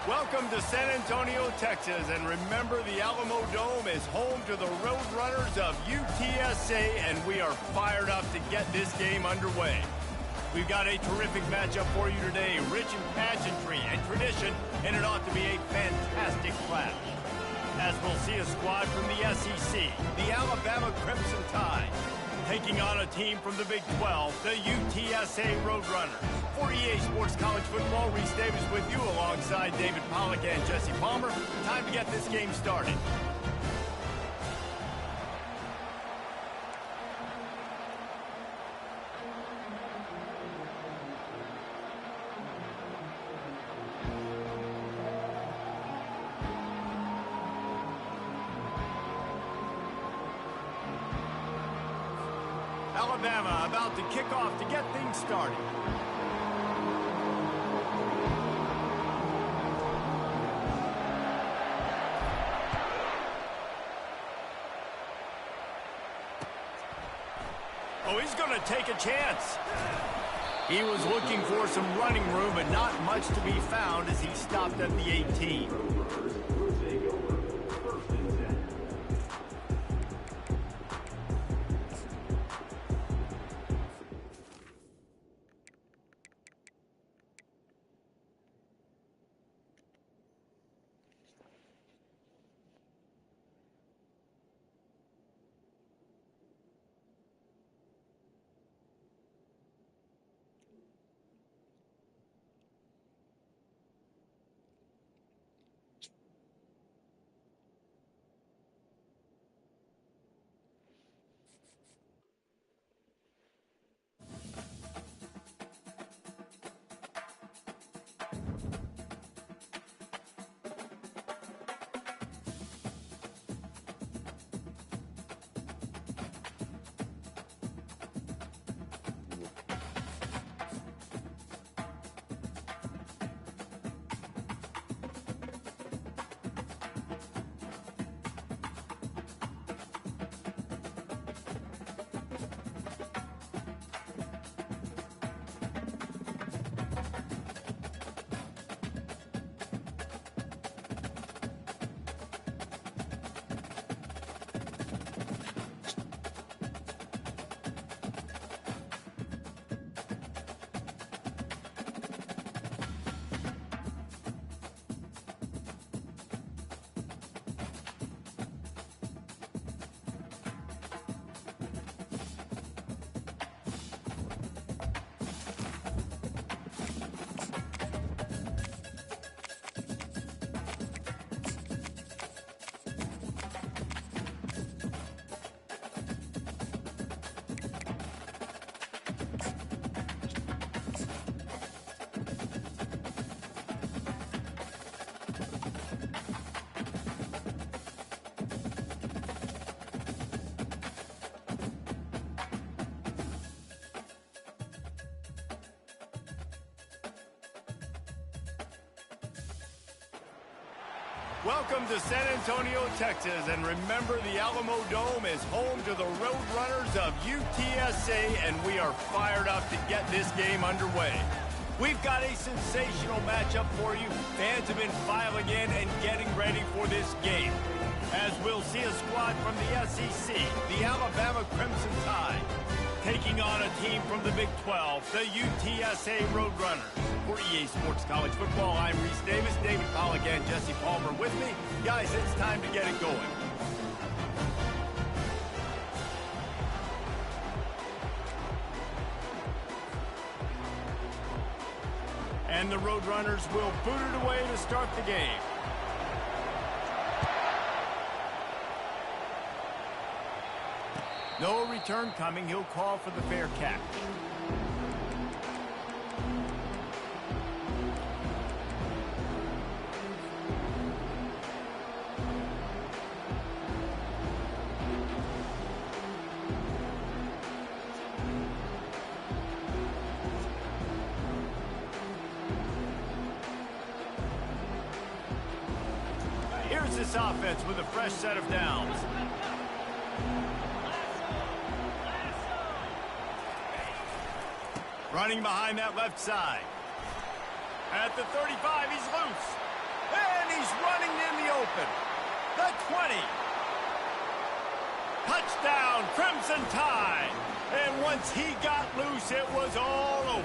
Welcome to San Antonio, Texas, and remember the Alamo Dome is home to the Roadrunners of UTSA, and we are fired up to get this game underway. We've got a terrific matchup for you today, rich in pageantry and tradition, and it ought to be a fantastic clash. As we'll see a squad from the SEC, the Alabama Crimson Tide, taking on a team from the Big 12, the UTSA Roadrunners. For EA Sports College Football, Reese Davis with you alongside David Pollack and Jesse Palmer. Time to get this game started. Alabama about to kick off to get things started. Oh, he's going to take a chance. He was looking for some running room, but not much to be found as he stopped at the 18. Welcome to San Antonio, Texas, and remember the Alamo Dome is home to the Roadrunners of UTSA, and we are fired up to get this game underway. We've got a sensational matchup for you. Fans have been filing in and getting ready for this game. As we'll see a squad from the SEC, the Alabama Crimson Tide, taking on a team from the Big 12, the UTSA Roadrunners. For EA Sports College Football, I'm Reese Davis, David Pollack, and Jesse Palmer with me. Guys, it's time to get it going. And the Roadrunners will boot it away to start the game. No return coming. He'll call for the fair catch. Here's this offense with a fresh set of downs. Running behind that left side. At the 35, he's loose. And he's running in the open. The 20. Touchdown, Crimson Tide. And once he got loose, it was all over.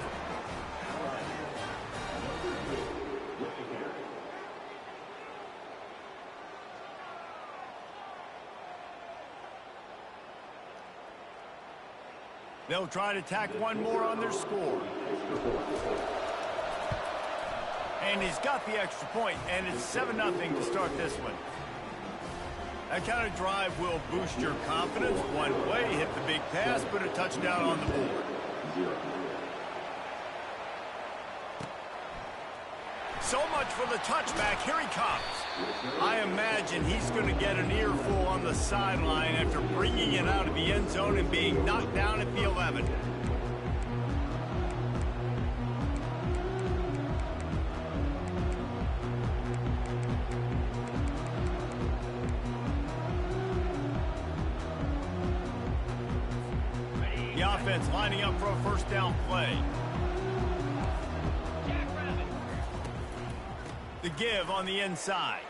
They'll try to tack one more on their score. And he's got the extra point, and it's 7-0 to start this one. That kind of drive will boost your confidence. One way, hit the big pass, put a touchdown on the board. So much for the touchback. Here he comes. I imagine he's going to get an earful on the sideline after bringing it out of the end zone and being knocked down at the 11. The offense lining up for a first down play. The give on the inside.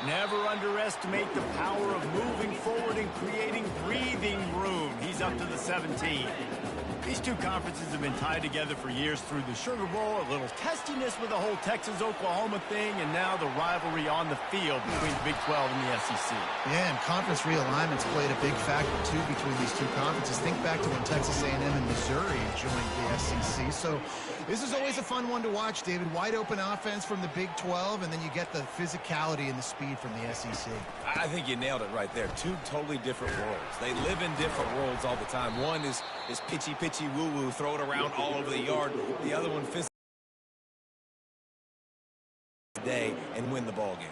Never underestimate the power of moving forward and creating breathing room. He's up to the 17. These two conferences have been tied together for years through the Sugar Bowl, a little testiness with the whole Texas-Oklahoma thing, and now the rivalry on the field between the Big 12 and the SEC. Yeah, and conference realignments played a big factor, too, between these two conferences. Think back to when Texas A&M and Missouri joined the SEC. So this is always a fun one to watch, David. Wide open offense from the Big 12, and then you get the physicality and the speed from the SEC. I think you nailed it right there. Two totally different worlds. They live in different worlds all the time. One is pitchy, woo-woo, throw it around all over the yard. The other one physical day and win the ball game.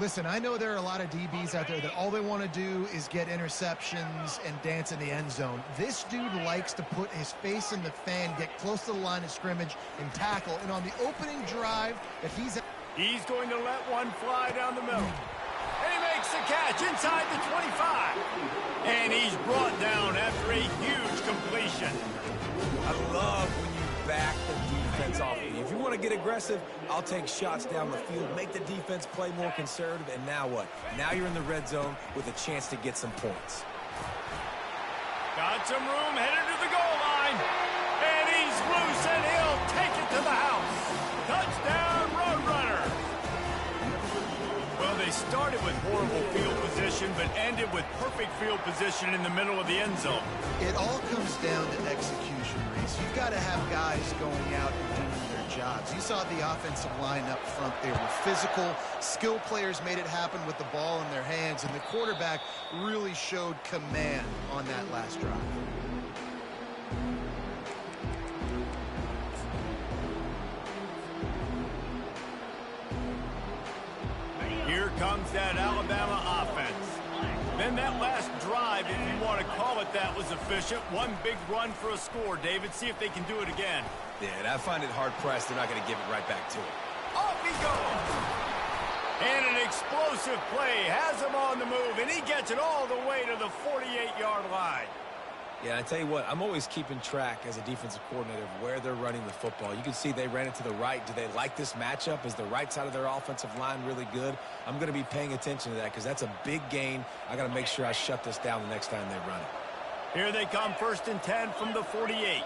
Listen, I know there are a lot of DBs out there that all they want to do is get interceptions and dance in the end zone. This dude likes to put his face in the fan, get close to the line of scrimmage, and tackle. And on the opening drive that he's going to let one fly down the middle. And he makes the catch inside the 25. And he's brought down after a huge completion. I love when you back the defense off of you. If you want to get aggressive, I'll take shots down the field, make the defense play more conservative, and now what? Now you're in the red zone with a chance to get some points. Got some room, headed to the goal line. And he's loose, and he'll take it to the house. Touchdown, Roadrunner. Well, they started with horrible field position, but ended with perfect field position in the middle of the end zone. It all comes down to execution, Reese. You've got to have guys going out and doing their jobs. You saw the offensive line up front. They were physical. Skill players made it happen with the ball in their hands, and the quarterback really showed command on that last drive. Here comes that Alabama offense. Then that last drive, if you want to call it that, was efficient. One big run for a score. David, see if they can do it again. Yeah, I find it hard-pressed. They're not going to give it right back to him. Off he goes. And an explosive play has him on the move, and he gets it all the way to the 48-yard line. Yeah, I tell you what, I'm always keeping track as a defensive coordinator of where they're running the football. You can see they ran it to the right. Do they like this matchup? Is the right side of their offensive line really good? I'm going to be paying attention to that because that's a big gain. I got to make sure I shut this down the next time they run it. Here they come, 1st and 10 from the 48.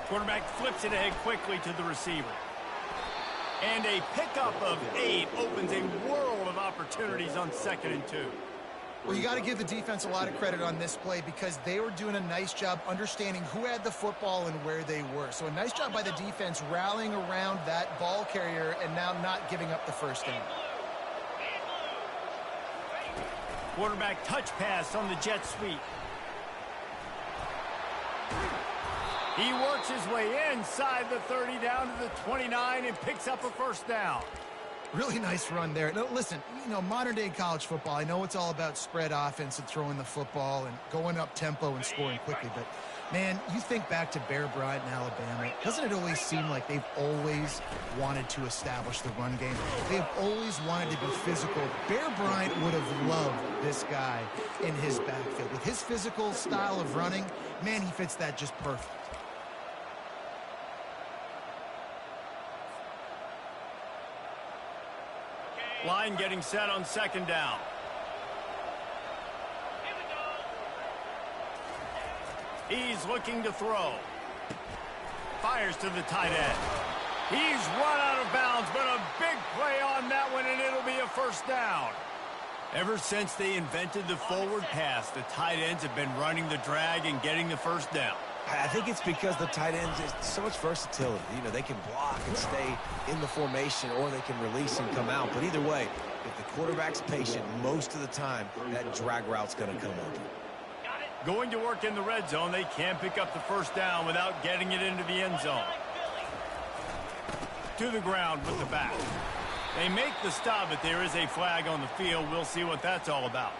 Quarterback flips it ahead quickly to the receiver. And a pickup of 8 opens a world of opportunities on 2nd and 2. Well, you got to give the defense a lot of credit on this play because they were doing a nice job understanding who had the football and where they were. So a nice job by the defense rallying around that ball carrier and now not giving up the first down. Quarterback touch pass on the jet sweep. He works his way inside the 30 down to the 29 and picks up a first down. Really nice run there. Now, listen, you know, modern-day college football, I know it's all about spread offense and throwing the football and going up tempo and scoring quickly, but, man, you think back to Bear Bryant in Alabama, doesn't it always seem like they've always wanted to establish the run game? They've always wanted to be physical. Bear Bryant would have loved this guy in his backfield. With his physical style of running, man, he fits that just perfect. Line getting set on second down. He's looking to throw. Fires to the tight end. He's run out of bounds, but a big play on that one, and it'll be a first down. Ever since they invented the forward pass, the tight ends have been running the drag and getting the first down. I think it's because the tight ends is so much versatility. You know, they can block and stay in the formation, or they can release and come out. But either way, if the quarterback's patient, most of the time, that drag route's going to come open. Going to work in the red zone, they can't pick up the first down without getting it into the end zone. To the ground with the back. They make the stop, but there is a flag on the field. We'll see what that's all about.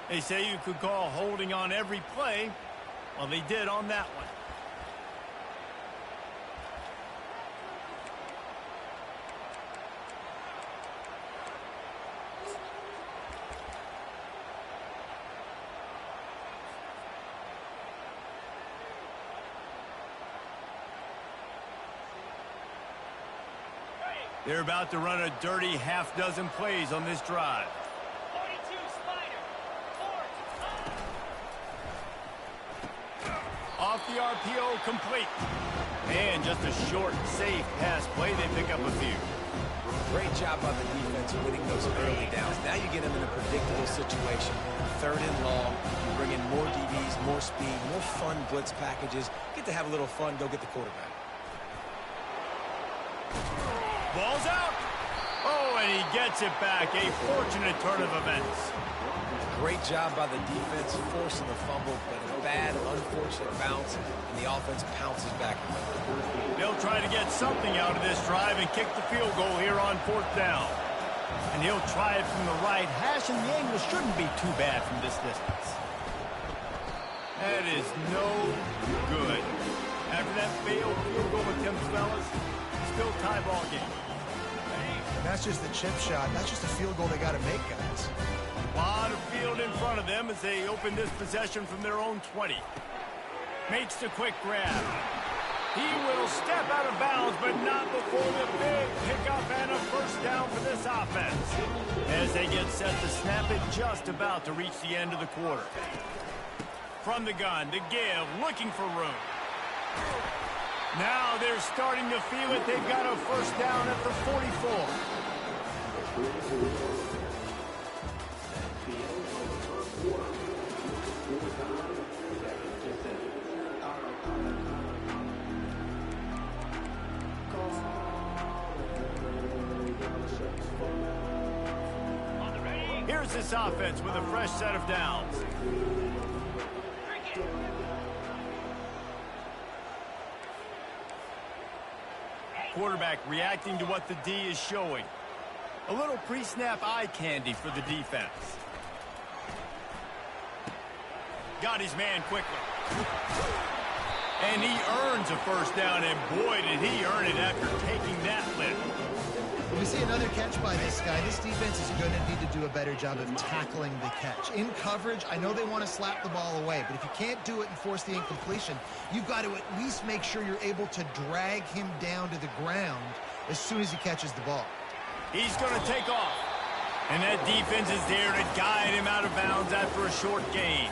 They say you could call holding on every play. Well, they did on that one. They're about to run a dirty half-dozen plays on this drive. 42 slider. Off the RPO, complete. And just a short, safe pass play. They pick up a few. Great job by the defense winning those early downs. Now you get them in a predictable situation. Third and long. You bring in more DBs, more speed, more fun blitz packages. Get to have a little fun. Go get the quarterback. Ball's out. Oh, and he gets it back. A fortunate turn of events. Great job by the defense forcing the fumble, but a bad, unfortunate bounce, and the offense pounces back. They'll try to get something out of this drive and kick the field goal here on fourth down. And he'll try it from the right hash, and the angle shouldn't be too bad from this distance. That is no good. After that failed field goal attempt, fellas, still tie ball game. And that's just the chip shot. That's just a field goal they got to make, guys. A lot of field in front of them as they open this possession from their own 20. Makes the quick grab. He will step out of bounds, but not before the big pickup and a first down for this offense. As they get set to snap it, just about to reach the end of the quarter. From the gun, the give, looking for room. Now they're starting to feel it. They've got a first down at the 44. Here's this offense with a fresh set of downs. Quarterback reacting to what the D is showing. A little pre-snap eye candy for the defense. Got his man quickly. And he earns a first down, and boy, did he earn it after taking that lift. When we see another catch by this guy, this defense is going to need to do a better job of tackling the catch. In coverage, I know they want to slap the ball away, but if you can't do it and force the incompletion, you've got to at least make sure you're able to drag him down to the ground as soon as he catches the ball. He's going to take off. And that defense is there to guide him out of bounds after a short gain.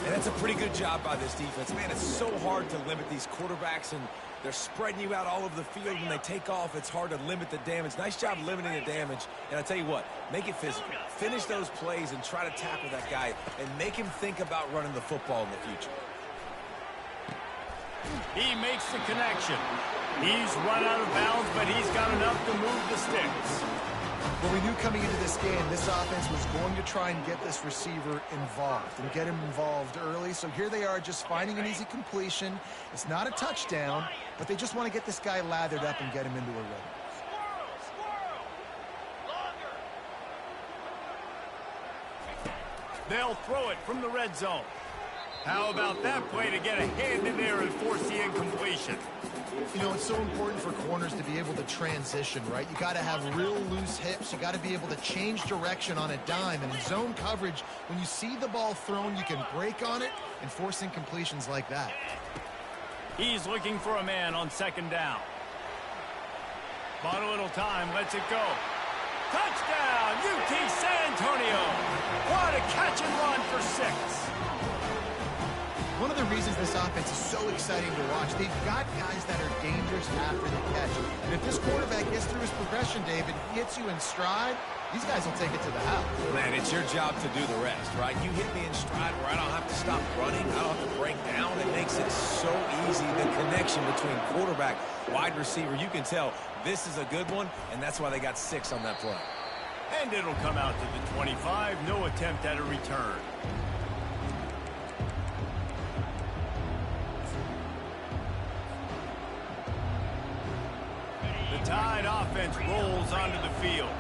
And that's a pretty good job by this defense. Man, it's so hard to limit these quarterbacks, and they're spreading you out all over the field. When they take off, it's hard to limit the damage. Nice job limiting the damage. And I tell you what, make it physical. Finish those plays and try to tackle that guy and make him think about running the football in the future. He makes the connection. He's run out of bounds, but he's got enough to move the sticks. Well, we knew coming into this game, this offense was going to try and get this receiver involved and get him involved early. So here they are just finding an easy completion. It's not a touchdown, but they just want to get this guy lathered up and get him into a rhythm. They'll throw it from the red zone. How about that play to get a hand in there and force the incompletion? You know, it's so important for corners to be able to transition, right? You got to have real loose hips. You got to be able to change direction on a dime. And in zone coverage, when you see the ball thrown, you can break on it and force incompletions like that. He's looking for a man on second down. Bought a little time, lets it go. Touchdown, UT San Antonio. What a catch and run for 6. One of the reasons this offense is so exciting to watch, they've got guys that are dangerous after the catch. And if this quarterback gets through his progression, David, hits you in stride, these guys will take it to the house. Man, it's your job to do the rest, right? You hit me in stride where I don't have to stop running. I don't have to break down. It makes it so easy. The connection between quarterback, wide receiver, you can tell this is a good one, and that's why they got 6 on that play. And it'll come out to the 25. No attempt at a return. The Tide offense rolls onto the field.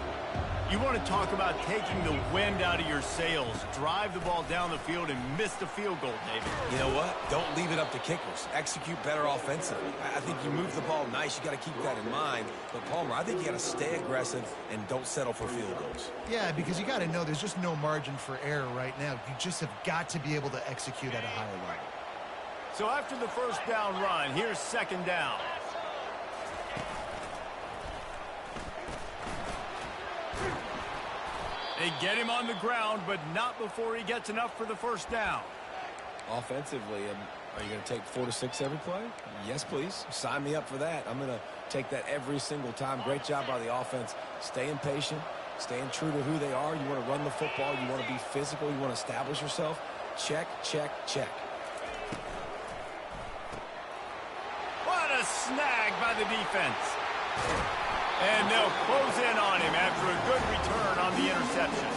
You want to talk about taking the wind out of your sails. Drive the ball down the field and miss the field goal, David. You know what? Don't leave it up to kickers. Execute better offensively. I think you move the ball nice. You got to keep that in mind. But, Palmer, I think you got to stay aggressive and don't settle for field goals. Yeah, because you got to know there's just no margin for error right now. You just have got to be able to execute at a higher level. So after the first down run, here's second down. They get him on the ground, but not before he gets enough for the first down. Offensively, are you going to take 4 to 6 every play? Yes, please. Sign me up for that. I'm going to take that every single time. Great job by the offense. Staying patient, staying true to who they are. You want to run the football. You want to be physical. You want to establish yourself. Check, check, check. What a snag by the defense. And they'll close in on him after a good return on the interception.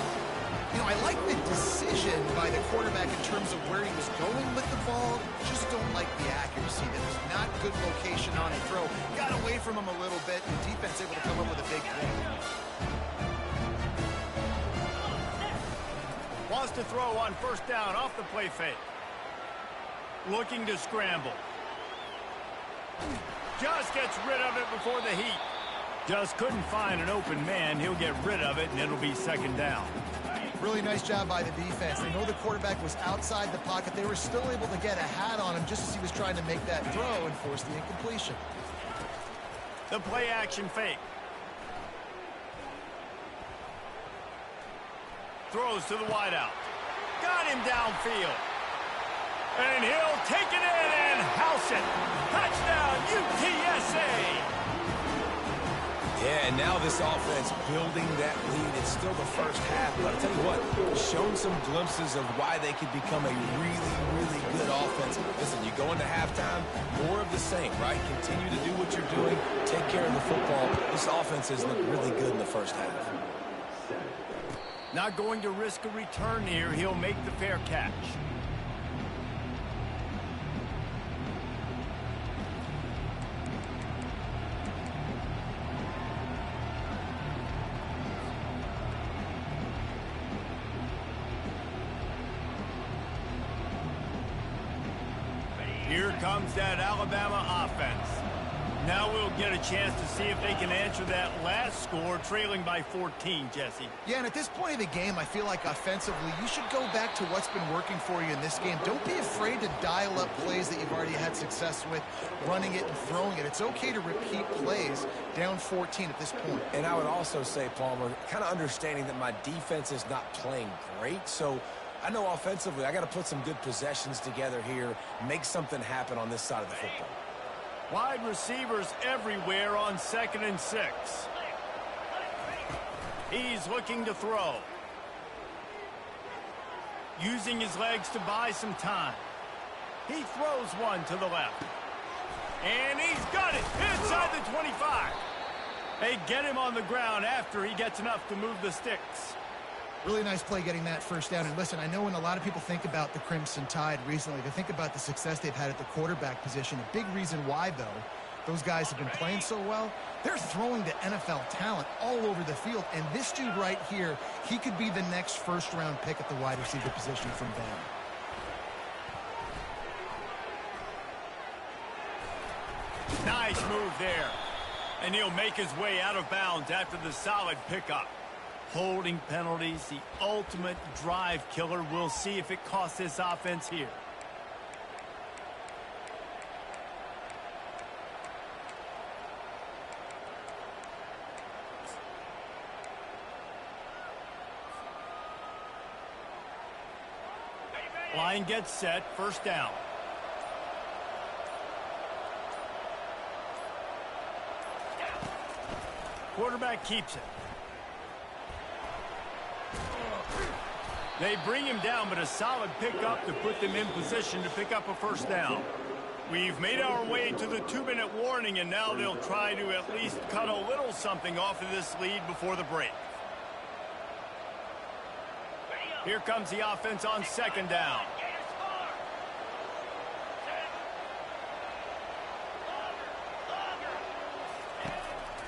You know, I like the decision by the quarterback in terms of where he was going with the ball. Just don't like the accuracy. There was not good location on the throw. Got away from him a little bit, and the defense able to come up with a big play. Wants to throw on first down off the play fake. Looking to scramble. Just gets rid of it before the heat. Just couldn't find an open man. He'll get rid of it, and it'll be second down. Really nice job by the defense. They know the quarterback was outside the pocket. They were still able to get a hat on him just as he was trying to make that throw and force the incompletion. The play action fake. Throws to the wideout. Got him downfield. And he'll take it in and house it. Touchdown, UTSA. Yeah, and now this offense building that lead. It's still the first half, but I'll tell you what, shown some glimpses of why they could become a really, really good offense. Listen, you go into halftime, more of the same, right? Continue to do what you're doing, take care of the football. This offense has looked really good in the first half. Not going to risk a return here. He'll make the fair catch. Here comes that Alabama offense. Now we'll get a chance to see if they can answer that last score, trailing by 14, Jesse. Yeah, and at this point of the game, I feel like offensively, you should go back to what's been working for you in this game. Don't be afraid to dial up plays that you've already had success with, running it and throwing it. It's okay to repeat plays down 14 at this point. And I would also say, Palmer, kind of understanding that my defense is not playing great, so I know offensively I got to put some good possessions together here, make something happen on this side of the football. Wide receivers everywhere on 2nd and 6. He's looking to throw. Using his legs to buy some time. He throws one to the left. And he's got it inside the 25. They get him on the ground after he gets enough to move the sticks. Really nice play getting that first down. And listen, I know when a lot of people think about the Crimson Tide recently, they think about the success they've had at the quarterback position. A big reason why, though, those guys have been playing so well, they're throwing to NFL talent all over the field. And this dude right here, he could be the next first-round pick at the wide receiver position from Bama. Nice move there. And he'll make his way out of bounds after the solid pickup. Holding penalties, the ultimate drive killer. We'll see if it costs this offense here. Line gets set, first down. Quarterback keeps it. They bring him down, but a solid pickup to put them in position to pick up a first down. We've made our way to the 2-minute warning, and now they'll try to at least cut a little something off of this lead before the break. Here comes the offense on second down.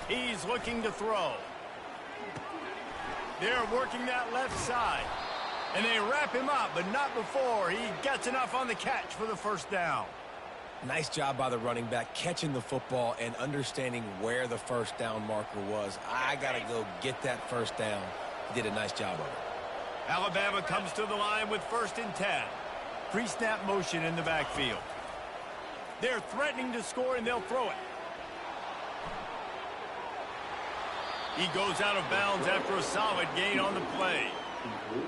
He's looking to throw. They're working that left side. And they wrap him up, but not before he gets enough on the catch for the first down. Nice job by the running back catching the football and understanding where the first down marker was. I got to go get that first down. He did a nice job of it. Alabama comes to the line with 1st and 10. Pre-snap motion in the backfield. They're threatening to score, and they'll throw it. He goes out of bounds after a solid gain on the play.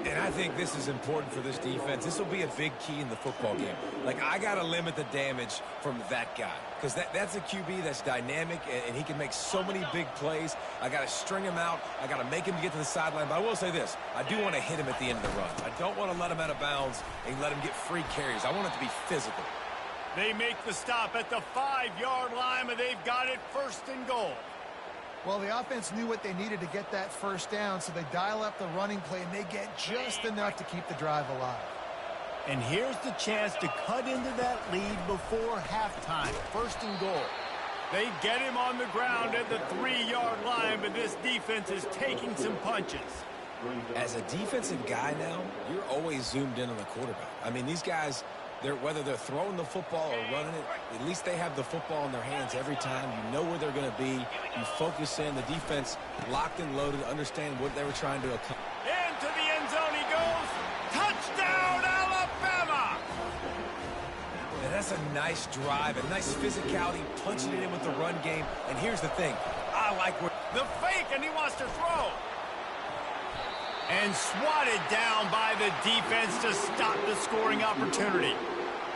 And I think this is important for this defense. This will be a big key in the football game. Like, I got to limit the damage from that guy because that's a QB that's dynamic, and he can make so many big plays. I got to string him out. I got to make him get to the sideline. But I will say this. I do want to hit him at the end of the run. I don't want to let him out of bounds and let him get free carries. I want it to be physical. They make the stop at the 5-yard line, but they've got it 1st and goal. Well, the offense knew what they needed to get that first down, so they dial up the running play, and they get just enough to keep the drive alive. And here's the chance to cut into that lead before halftime. 1st and goal. They get him on the ground at the 3-yard line, but this defense is taking some punches. As a defensive guy now, you're always zoomed in on the quarterback. I mean, these guys, whether they're throwing the football or running it, at least they have the football in their hands every time. You know where they're going to be. You focus in. The defense locked and loaded, understand what they were trying to accomplish. Into the end zone he goes. Touchdown, Alabama! And that's a nice drive, a nice physicality, punching it in with the run game. And here's the thing. I like where the fake, and he wants to throw. And swatted down by the defense to stop the scoring opportunity.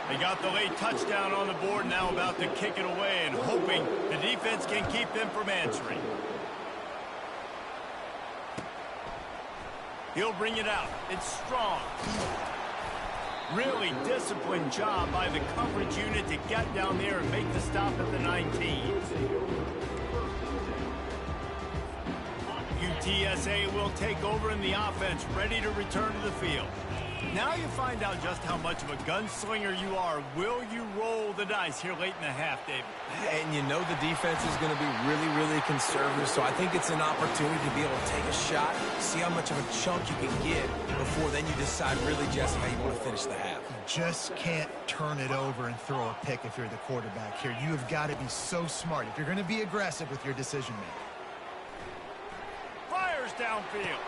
They got the late touchdown on the board, now about to kick it away and hoping the defense can keep them from answering. He'll bring it out. It's strong. Really disciplined job by the coverage unit to get down there and make the stop at the 19. UTSA will take over in the offense, ready to return to the field. Now you find out just how much of a gunslinger you are. Will you roll the dice here late in the half, David? And you know the defense is going to be really, really conservative, so I think it's an opportunity to be able to take a shot, see how much of a chunk you can get before then you decide really, Jesse, how you want to finish the half. You just can't turn it over and throw a pick if you're the quarterback here. You have got to be so smart if you're going to be aggressive with your decision-making. Fires downfield.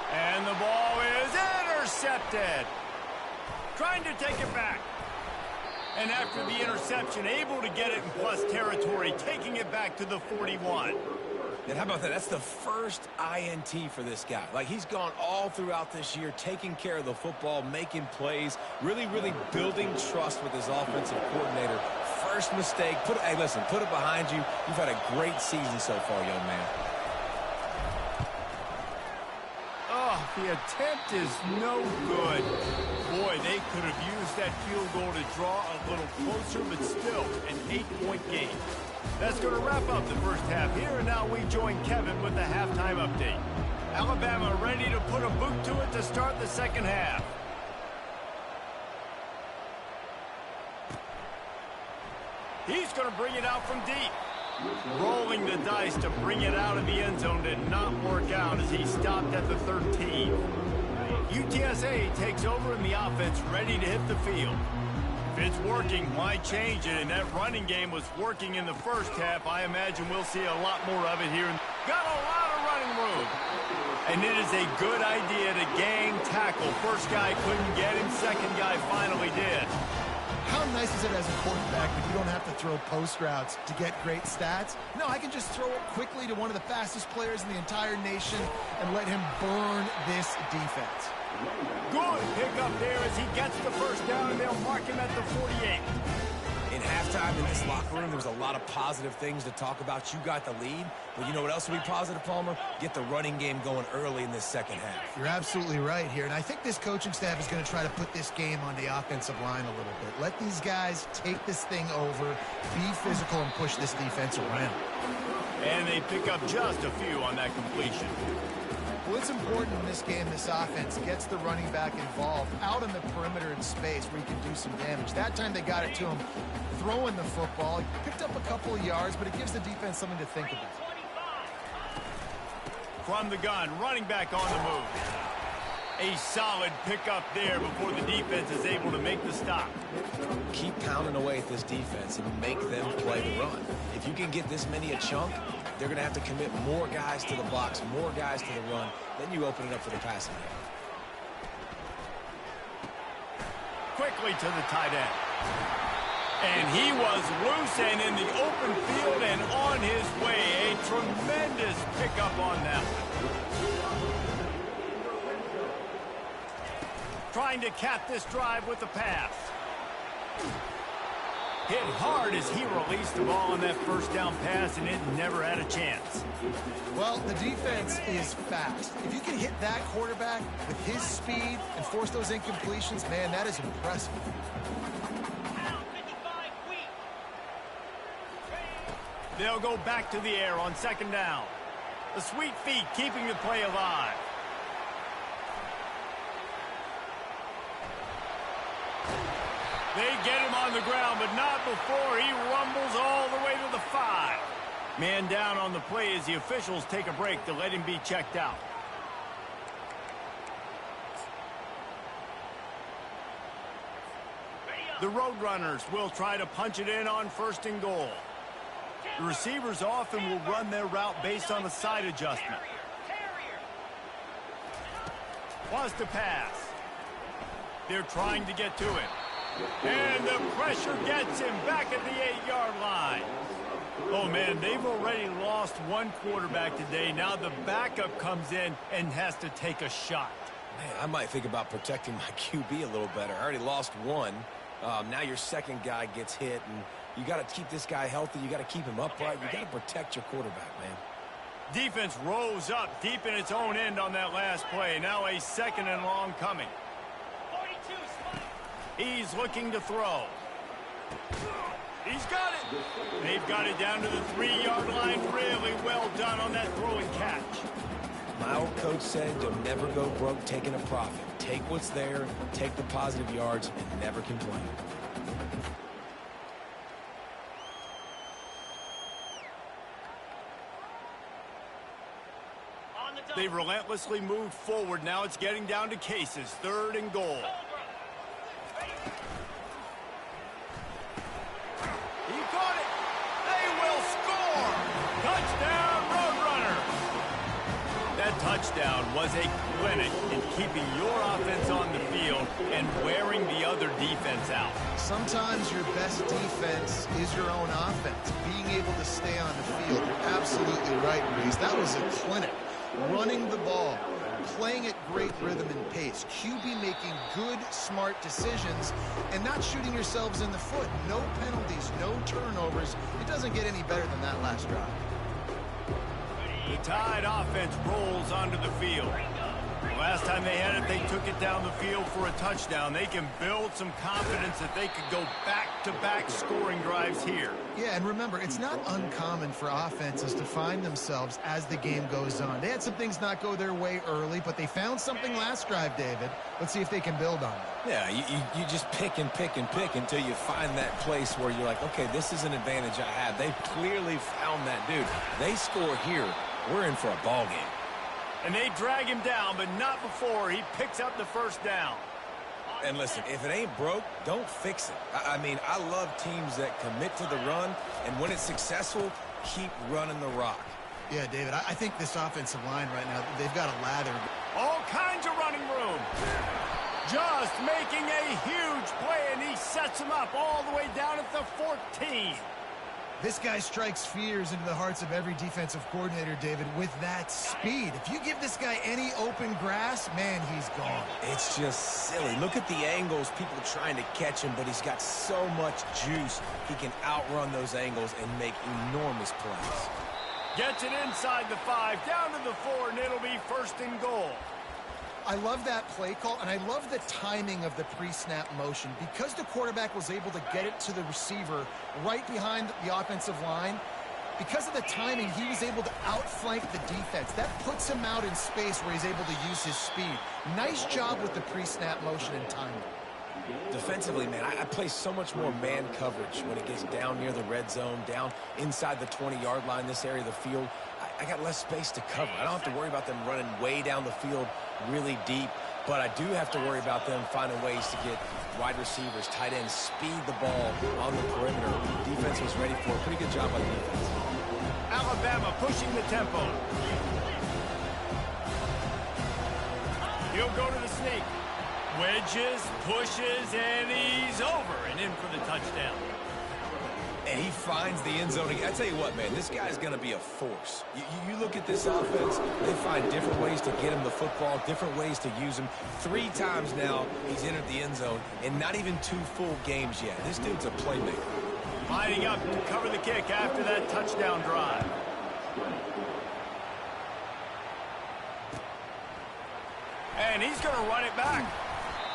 And the ball is intercepted. Trying to take it back. And after the interception, able to get it in plus territory, taking it back to the 41. And how about that? That's the first INT for this guy. Like, he's gone all throughout this year, taking care of the football, making plays, really, really building trust with his offensive coordinator. First mistake. Hey, listen, put it behind you. You've had a great season so far, young man. The attempt is no good. Boy, they could have used that field goal to draw a little closer, but still an 8-point game. That's going to wrap up the first half here, and now we join Kevin with the halftime update. Alabama ready to put a boot to it to start the second half. He's going to bring it out from deep. Rolling the dice to bring it out of the end zone did not work out as he stopped at the 13. UTSA takes over in the offense, ready to hit the field. If it's working, why change it? And that running game was working in the first half. I imagine we'll see a lot more of it here. Got a lot of running room. And it is a good idea to gang tackle. First guy couldn't get him. Second guy finally did. How nice is it as a quarterback when you don't have to throw post routes to get great stats? No, I can just throw it quickly to one of the fastest players in the entire nation and let him burn this defense. Good pickup there as he gets the first down, and they'll mark him at the 48. In halftime in this locker room, there was a lot of positive things to talk about. You got the lead, but you know what else will be positive, Palmer? Get the running game going early in this second half. You're absolutely right here, and I think this coaching staff is going to try to put this game on the offensive line a little bit. Let these guys take this thing over, be physical, and push this defense around. And they pick up just a few on that completion. Well, it's important in this game this offense gets the running back involved out on the perimeter in space where he can do some damage. That time they got it to him throwing the football. He picked up a couple of yards, but it gives the defense something to think about. From the gun, running back on the move. A solid pickup there before the defense is able to make the stop. Keep pounding away at this defense and make them play the run. If you can get this many a chunk, they're going to have to commit more guys to the box, more guys to the run. Then you open it up for the passing game. Quickly to the tight end. And he was loose and in the open field and on his way. A tremendous pickup on that one. Trying to cap this drive with the pass. Hit hard as he released the ball on that first down pass, and it never had a chance. Well, the defense is fast. If you can hit that quarterback with his speed and force those incompletions, man, that is impressive. They'll go back to the air on second down. The sweet feet keeping the play alive. They get him on the ground, but not before he rumbles all the way to the 5. Man down on the play as the officials take a break to let him be checked out. The Roadrunners will try to punch it in on first and goal. The receivers often will run their route based on a side adjustment. Wants to pass. They're trying to get to it. And the pressure gets him back at the 8-yard line. Oh, man, they've already lost one quarterback today. Now the backup comes in and has to take a shot. Man, I might think about protecting my QB a little better. I already lost one. Now your second guy gets hit, and you got to keep this guy healthy. You got to keep him upright. You got to protect your quarterback, man. Defense rose up deep in its own end on that last play. Now a second and long coming. He's looking to throw. He's got it. They've got it down to the 3-yard line. Really well done on that throw and catch. My old coach said you'll never go broke taking a profit. Take what's there, take the positive yards, and never complain. They've relentlessly moved forward. Now it's getting down to cases. 3rd and goal. He got it. They will score. Touchdown, Roadrunners. That touchdown was a clinic in keeping your offense on the field and wearing the other defense out. Sometimes your best defense is your own offense. Being able to stay on the field. You're absolutely right, Reese. That was a clinic. Running the ball, playing at great rhythm and pace, QB making good, smart decisions, and not shooting yourselves in the foot. No penalties, no turnovers. It doesn't get any better than that last drive. The Tide offense rolls onto the field. Last time they had it, they took it down the field for a touchdown. They can build some confidence that they could go back-to-back scoring drives here. Yeah, and remember, it's not uncommon for offenses to find themselves as the game goes on. They had some things not go their way early, but they found something last drive, David. Let's see if they can build on it. Yeah, you just pick and pick and pick until you find that place where you're like, okay, this is an advantage I have. They've clearly found that, dude. They score here, we're in for a ball game. And they drag him down, but not before he picks up the first down. And listen, if it ain't broke, don't fix it. I mean, I love teams that commit to the run, and when it's successful, keep running the rock. Yeah, David, I think this offensive line right now, they've got a lather. All kinds of running room. Just making a huge play, and he sets him up all the way down at the 14. This guy strikes fears into the hearts of every defensive coordinator, David, with that speed. If you give this guy any open grass, man, he's gone. It's just silly. Look at the angles, people trying to catch him, but he's got so much juice. He can outrun those angles and make enormous plays. Gets it inside the 5, down to the 4, and it'll be 1st and goal. I love that play call, and I love the timing of the pre-snap motion. Because the quarterback was able to get it to the receiver right behind the offensive line, because of the timing, he was able to outflank the defense. That puts him out in space where he's able to use his speed. Nice job with the pre-snap motion and timing. Defensively, man, I play so much more man coverage when it gets down near the red zone, down inside the 20-yard line, this area of the field. I got less space to cover. I don't have to worry about them running way down the field really deep, but I do have to worry about them finding ways to get wide receivers, tight ends, speed the ball on the perimeter. Defense was ready for a pretty good job by the defense. Alabama pushing the tempo. He'll go to the sneak. Wedges, pushes, and he's over and in for the touchdown. And he finds the end zone. I tell you what, man, this guy's going to be a force. You look at this offense, they find different ways to get him the football, different ways to use him. 3 times now he's entered the end zone, and not even 2 full games yet. This dude's a playmaker. Lining up to cover the kick after that touchdown drive. And he's going to run it back.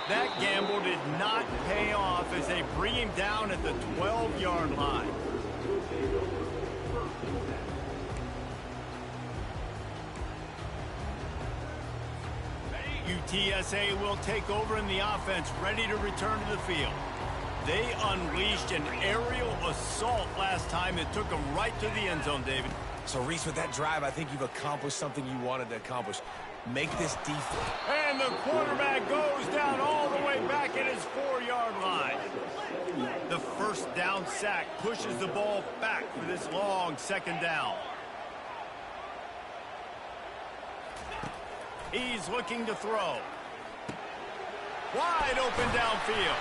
That gamble did not pay off as they bring him down at the 12-yard line. UTSA will take over in the offense, ready to return to the field. They unleashed an aerial assault last time that took them right to the end zone, David. So, Reese, with that drive, I think you've accomplished something you wanted to accomplish. Make this defense. And the quarterback goes down all the way back at his 4-yard line. The first down sack pushes the ball back for this long 2nd down. He's looking to throw. Wide open downfield.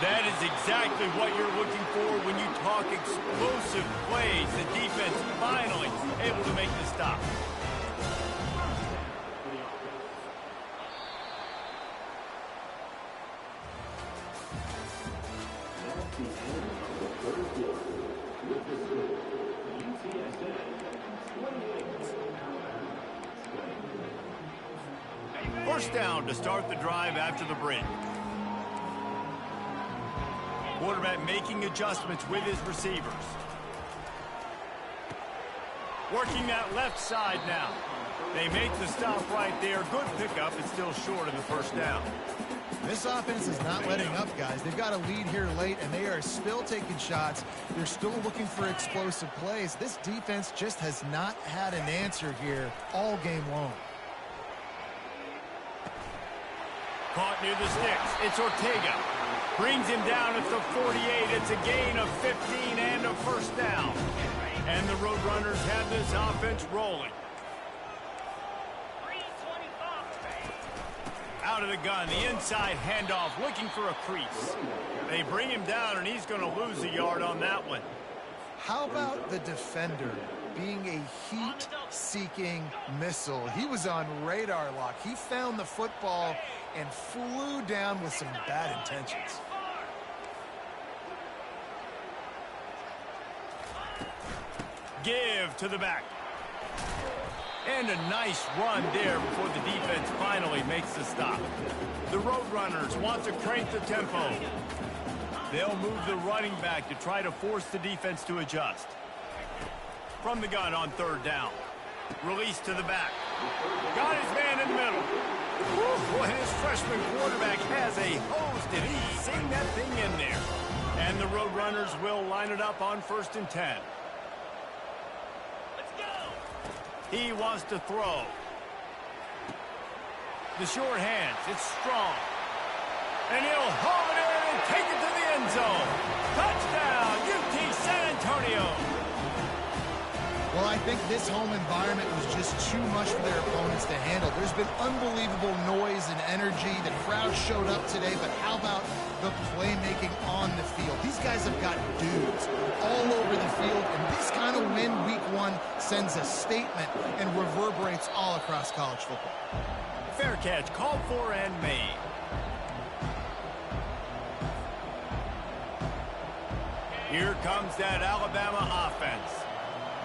That is exactly what you're looking for when you talk explosive plays. The defense finally able to make the stop. First down to start the drive after the break. Quarterback making adjustments with his receivers. Working that left side now. They make the stop right there. Good pickup. It's still short of the first down. This offense is not letting up, guys. They've got a lead here late, and they are still taking shots. They're still looking for explosive plays. This defense just has not had an answer here all game long. Caught near the sticks. It's Ortega. Brings him down at the 48. It's a gain of 15 and a first down. And the Roadrunners have this offense rolling. Out of the gun, the inside handoff, looking for a crease. They bring him down, and he's going to lose a yard on that one. How about the defender being a heat-seeking missile? He was on radar lock. He found the football and flew down with some bad intentions. Give to the back. And a nice run there before the defense finally makes the stop. The Roadrunners want to crank the tempo. They'll move the running back to try to force the defense to adjust. From the gun on 3rd down. Release to the back. Got his man in the middle. Boy, his freshman quarterback has a hose. Did he sing that thing in there? And the Roadrunners will line it up on 1st and 10. He wants to throw. The short hands. It's strong. And he'll haul it in and take it to the end zone. Touchdown, UT San Antonio. Well, I think this home environment was just too much for their opponents to handle. There's been unbelievable noise and energy. The crowd showed up today, but how about the playmaking on the field? These guys have got dudes all over the field, and this kind of win week one sends a statement and reverberates all across college football. Fair catch, called for and made. Here comes that Alabama offense.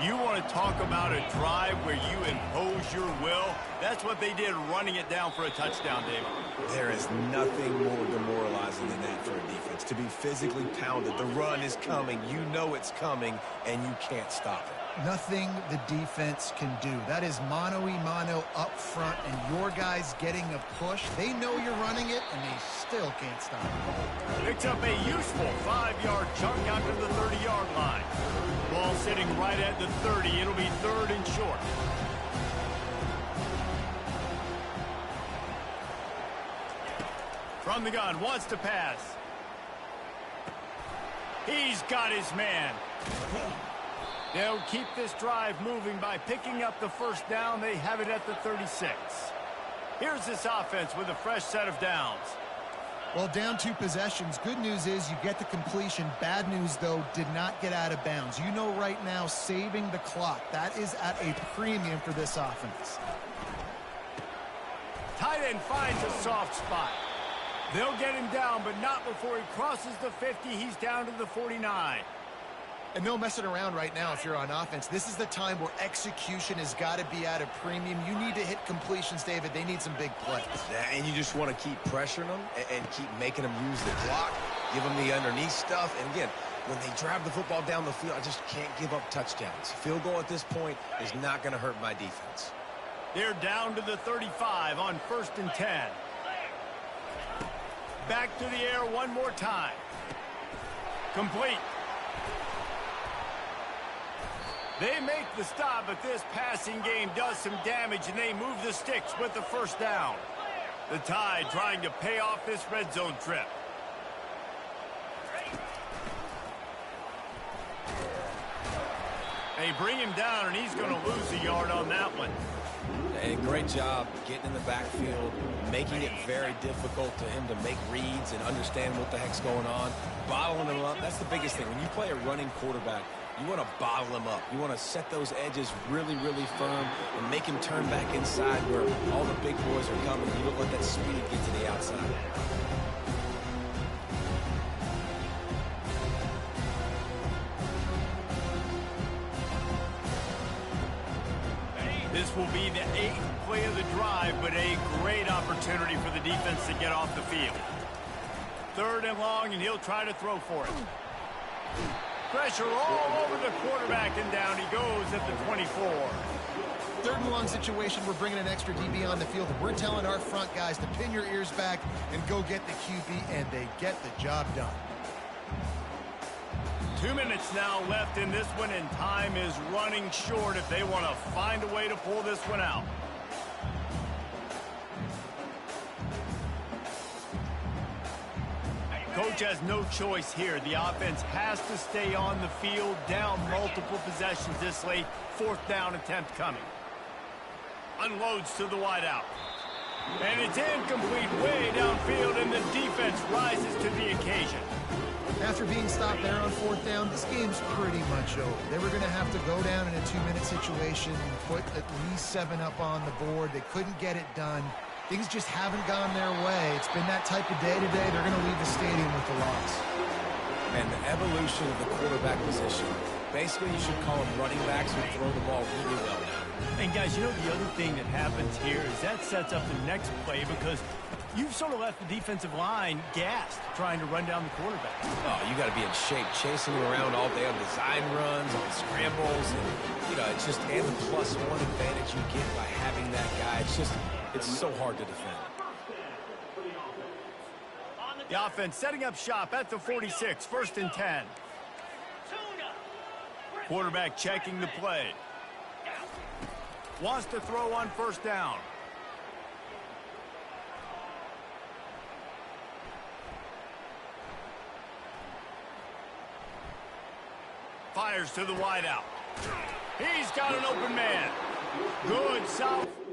You want to talk about a drive where you impose your will? That's what they did, running it down for a touchdown, David. There is nothing more demoralizing than that for a defense. To be physically pounded, the run is coming, you know it's coming, and you can't stop it. Nothing the defense can do. That is mano-a-mano up front, and your guys getting a push. They know you're running it, and they still can't stop it. Picks up a useful 5-yard chunk out to the 30-yard line. Ball sitting right at the 30. It'll be third and short. From the gun, wants to pass. He's got his man. They'll keep this drive moving by picking up the first down. They have it at the 36. Here's this offense with a fresh set of downs. Well, down 2 possessions. Good news is you get the completion. Bad news, though, did not get out of bounds. You know right now, saving the clock. That is at a premium for this offense. Tight end finds a soft spot. They'll get him down, but not before he crosses the 50. He's down to the 49. And no messing around right now if you're on offense. This is the time where execution has got to be at a premium. You need to hit completions, David. They need some big plays. And you just want to keep pressuring them and keep making them use the clock, give them the underneath stuff. And again, when they drive the football down the field, I just can't give up touchdowns. Field goal at this point is not going to hurt my defense. They're down to the 35 on 1st and 10. Back to the air one more time. Complete. They make the stop, but this passing game does some damage, and they move the sticks with the first down. The Tide trying to pay off this red zone trip. They bring him down, and he's going to lose a yard on that one. And great job getting in the backfield, making it very difficult to him to make reads and understand what the heck's going on, bottling him up. That's the biggest thing. When you play a running quarterback, you want to bottle him up. You want to set those edges really, really firm and make him turn back inside where all the big boys are coming. You don't let that speed get to the outside. This will be the 8th play of the drive, but a great opportunity for the defense to get off the field. 3rd and long, and he'll try to throw for it. Pressure all over the quarterback, and down he goes at the 24. 3rd and long situation, we're bringing an extra DB on the field. We're telling our front guys to pin your ears back and go get the QB, and they get the job done. 2 minutes now left in this one, and time is running short if they want to find a way to pull this one out. Coach has no choice here. The offense has to stay on the field, down multiple possessions this late. 4th down attempt coming. Unloads to the wideout. And it's incomplete way downfield, and the defense rises to the occasion. After being stopped there on 4th down, this game's pretty much over. They were going to have to go down in a 2-minute situation and put at least 7 up on the board. They couldn't get it done. Things just haven't gone their way. It's been that type of day today. They're going to leave the stadium with the loss. And the evolution of the quarterback position. Basically, you should call them running backs who throw the ball really well now. And guys, you know the other thing that happens here is that sets up the next play because you've sort of left the defensive line gassed trying to run down the quarterback. Oh, you got to be in shape, chasing him around all day on design runs, on scrambles, and you know it's just and the +1 advantage you get by having that guy. It's so hard to defend. The offense setting up shop at the 46, 1st and 10. Quarterback checking the play. Wants to throw on 1st down. Fires to the wideout. He's got an open man. Good, solid.